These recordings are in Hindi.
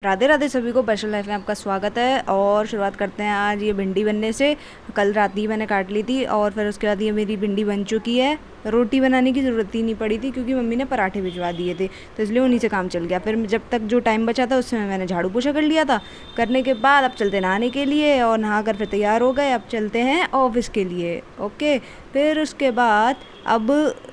राधे राधे सभी को पैशन लाइफ में आपका स्वागत है। और शुरुआत करते हैं आज ये भिंडी बनने से। कल रात ही मैंने काट ली थी और फिर उसके बाद ये मेरी भिंडी बन चुकी है। रोटी बनाने की ज़रूरत ही नहीं पड़ी थी क्योंकि मम्मी ने पराठे भिजवा दिए थे, तो इसलिए उन्हीं से काम चल गया। फिर जब तक जो टाइम बचा था उसमें मैंने झाड़ू पोछा कर लिया था। करने के बाद अब चलते नहाने के लिए, और नहा कर फिर तैयार हो गए। अब चलते हैं ऑफिस के लिए। ओके, फिर उसके बाद अब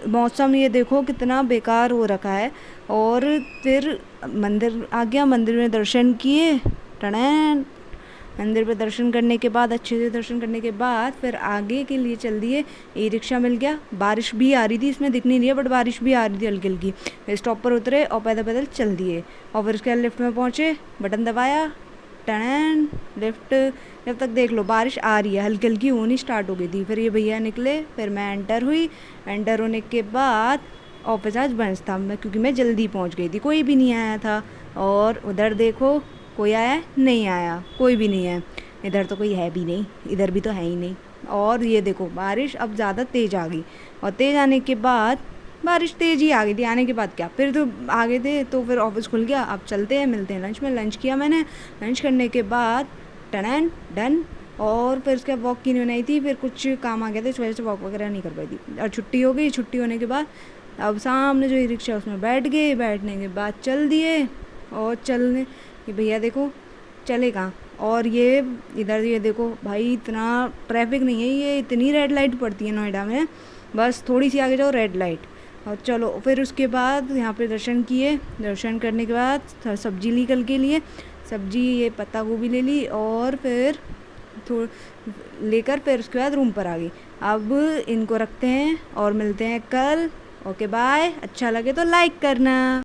मौसम ये देखो कितना बेकार हो रखा है। और फिर मंदिर आ गया, मंदिर में दर्शन किए। टणैन मंदिर पे दर्शन करने के बाद, अच्छे से दर्शन करने के बाद फिर आगे के लिए चल दिए। ई रिक्शा मिल गया, बारिश भी आ रही थी, इसमें दिख नहीं रही है बट बारिश भी आ रही थी हल्की हल्की। फिर स्टॉप पर उतरे और पैदल पैदल चल दिए। और फिर उसके बाद लिफ्ट में पहुँचे, बटन दबाया, टणैन लिफ्ट। जब तक देख लो बारिश आ रही है, हल्की हल्की होनी स्टार्ट हो गई थी। फिर ये भैया निकले, फिर मैं एंटर हुई। एंटर होने के बाद ऑफिस आज बंद था, मैं क्योंकि मैं जल्दी पहुंच गई थी, कोई भी नहीं आया था। और उधर देखो कोई आया नहीं, आया कोई भी नहीं है। इधर तो कोई है भी नहीं, इधर भी तो है ही नहीं। और ये देखो बारिश अब ज़्यादा तेज़ आ गई। और तेज़ आने के बाद बारिश तेज़ ही आ गई थी। आने के बाद क्या, फिर तो आ गए थे, तो फिर ऑफिस खुल गया। अब चलते हैं, मिलते हैं लंच में। लंच किया मैंने। लंच करने के बाद टन डन। और फिर उसके बाद वॉक की नहीं बनाई थी, फिर कुछ काम आ गया था, इस वजह से वॉक वगैरह नहीं कर पाई थी। और छुट्टी हो गई। छुट्टी होने के बाद अब सामने जो ई रिक्शा है उसमें बैठ गए। बैठने के बाद चल दिए। और चलने ये भैया देखो चले कहाँ। और ये इधर ये देखो भाई, इतना ट्रैफिक नहीं है, ये इतनी रेड लाइट पड़ती है नोएडा में, बस थोड़ी सी आगे जाओ रेड लाइट। और चलो फिर उसके बाद यहाँ पे दर्शन किए। दर्शन करने के बाद सब्जी ली कल के लिए। सब्जी ये पत्ता गोभी ले ली और फिर लेकर फिर उसके बाद रूम पर आ गई। अब इनको रखते हैं और मिलते हैं कल। Okay bye. अच्छा लगे तो लाइक करना।